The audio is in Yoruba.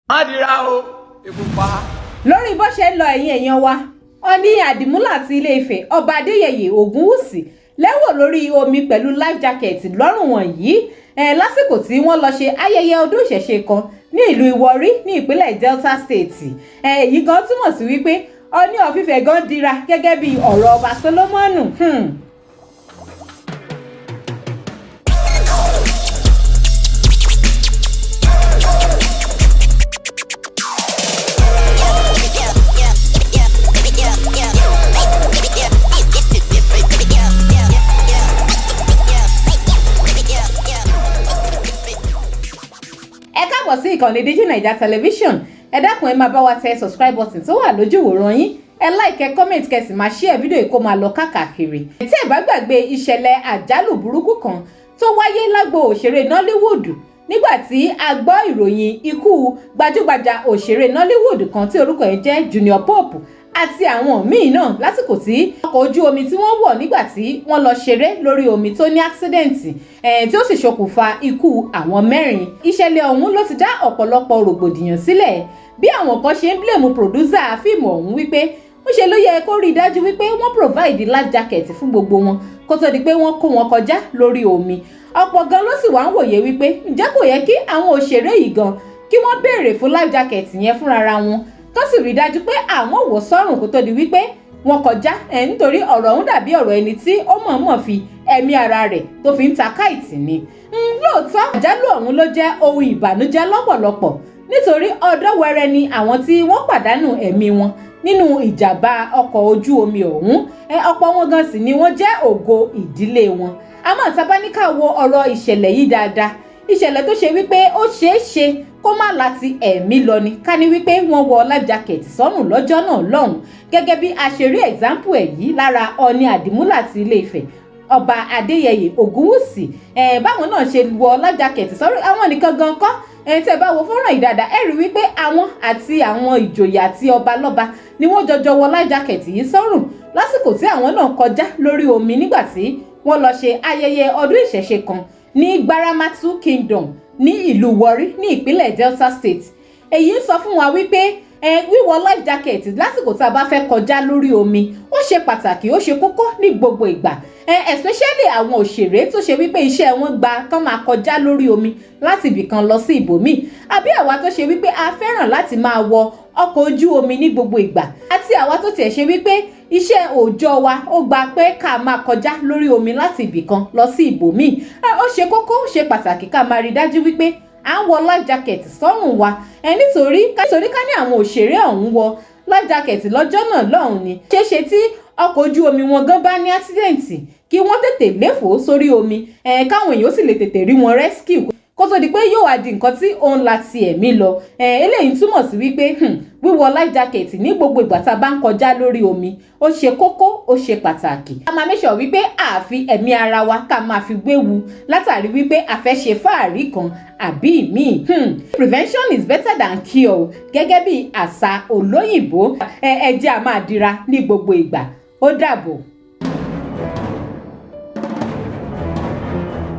má dira o epo pa. lórí bó ṣe ń lọ ẹ̀yin èèyàn wa Ọọ̀ni Àdìmúlà ti Ilé-Ifẹ̀ Ọba Adéyẹyè Ògúnwùsì lẹ́wọ̀ lórí omi pẹ̀lú life jacket lọ́rùn wọ̀nyí lásìkò tí wọ́n lọ ṣe ayẹyẹ ọdún ìṣẹ̀ṣe kan ní ìlú Warri ní ìpínlẹ̀ Delta State. Èyí gan túmọ̀ sí wípé Ooni of Ife gan dira gẹ́gẹ́ bí ọ̀rọ̀ Ọba Solomonu. Sí ìkànnì Digi-Naija Television ẹ dákun ẹ máa bá wa tẹ subscribe button tó wà lójú ìwòran yín ẹ like comment kẹ́ sì máa share fídíò yìí kó máa lọ káàkiri. tí ẹ bá gbàgbé ìṣẹ̀lẹ̀ àjálù burúkú kan tó wáyé lágbo òṣèré Nollywood nígbà tí a gbọ́ ìròyìn ikú gbajúgbajà òṣèré Nollywood kan tí orúkọ ẹ̀ jẹ́ Junior Pope àti àwọn míì náà lásìkò tí ọkọ̀ ojú omi tí wọ́n wọ̀ nígbà tí wọ́n lọ ṣeré lórí omi tó ní àksidẹ̀ǹtì tí ó sì ṣokùnfà ikú àwọn 4. ìṣẹ̀lẹ̀ ọ̀hún ló ti dá ọ̀pọ̀lọpọ̀ rògbòdìyàn sílẹ̀ bí àwọn kan ṣe ń blame producer fíìmù ọ̀hún wípé ó ṣe ló yẹ kó rí i dájú wípé wọ́n provide life jacket fún gbogbo wọn kó tó di pé wọ́n kó wọn kọjá lórí omi. ọ̀pọ̀ gan ló sì wá ń wòye wípé ǹjẹ́ kò yẹ kí àwọn òṣèré yìí gan kí wọ́n béèrè fún life jacket yẹn fúnra wọn tó sì rí dájú pé àwọn wò sọ́rùn kó tó di wípé wọ́n kọjá nítorí ọ̀rọ̀ ọ̀hún dàbí ọ̀rọ̀ ẹni tí ó mọ̀ọ́mọ̀ fi ẹ̀mí ara rẹ̀ tó fi ń ta káìtì ni. lóòótọ́ àjálù ọ̀hún ló jẹ́ ohun ìbànújẹ́ lọ́pọ̀lọpọ̀ nítorí ọ̀dọ́ wẹrẹ ni àwọn tí wọ́n pàdánù ẹ̀mí wọn nínú ìjàmbá ọkọ̀ ojú omi ọ̀hún ọ̀pọ̀ wọn gan sì ni wọ́n jẹ́ ògo ìdílé wọn. àmọ́ tabaníkà wo ọ̀rọ̀ ìṣẹ̀lẹ̀ yìí dáadáa ìṣẹ̀lẹ̀ tó ṣe wípé ó ṣeé ṣe kó má láti ẹ̀mí lọ ni ká ní wípé wọ́n wọ life jacket sọ́rùn lọ́jọ́ náà lọ́hùn gẹ́gẹ́ bí a ṣe rí example ẹ̀ yìí lára Ọọ̀ni Àdìmúlà ti Ilé-Ifẹ̀ Ọba Adéyẹyè Ògúnwùsì báwọn náà ṣe wọ life jacket sọ́rùn àwọn nìkan gan kọ́ tẹ́ bá wo fọ́nrán ìdàdà ẹ rí wípé àwọn àti àwọn ìjòyè àti ọba lọ́ba ni wọ́n jọjọ wọ life jacket yìí sọ́rùn lásìkò tí àwọn náà kọjá lórí omi nígbà tí wọ́n lọ ṣe ayẹyẹ ọdún ìṣẹ̀ṣe kan ní Gbaramatu Kingdom ní ìlú Warri ní ìpínlẹ̀ Delta State. èyí ń sọ fún wa wípé wíwọ life jacket lásìkò tá a bá fẹ́ kọjá lórí omi ó ṣe pàtàkì ó ṣe kókó ní gbogbo ìgbà especially àwọn òṣèré tó ṣe wípé iṣẹ́ wọn gba kán máa kọjá lórí omi láti ibìkan lọ sí ibòmíì àbí àwa tó ṣe wípé a fẹ́ràn láti máa wọ ọkọ̀ ojú omi ní gbogbo ìgbà àti àwa tó tiẹ̀ ṣe wípé iṣẹ́ òòjọ́ wa ó gba pé ká máa kọjá lórí omi láti ibìkan lọ sí ibòmíì ó ṣe kókó ó ṣe pàtàkì ká máa rí dájú wípé à ń wọ life jacket sọ́rùn wa nítorí ká ní àwọn òṣèré ọ̀hún wọ life jacket lọ́jọ́ náà lọ́hùn ni ṣeéṣe tí ọkọ̀ ojú omi wọn gan bá ní àksidẹ̀ǹtì kí wọ́n tètè léfòó sórí omi káwọn èèyàn sì lè tètè rí wọn rescue kó tó di pé yóò wá di nǹkan tí òun láti ẹ̀mí lọ eléyìí túmọ̀ sí wípé wíwọ life jacket ní gbogbo ìgbà tá a bá ń kọjá lórí omi ó ṣe kókó ó ṣe pàtàkì. a máa make sure wípé a fi ẹ̀mí ara wa ká máa fi gbéwu látàrí wípé a fẹ́ ṣe fáàrí kan àbí míì. prevention is better than cure gẹ́gẹ́ bí àṣà olóyìnbó ẹ jẹ́ a máa dira ní gbogbo ìgbà ó dàbọ̀.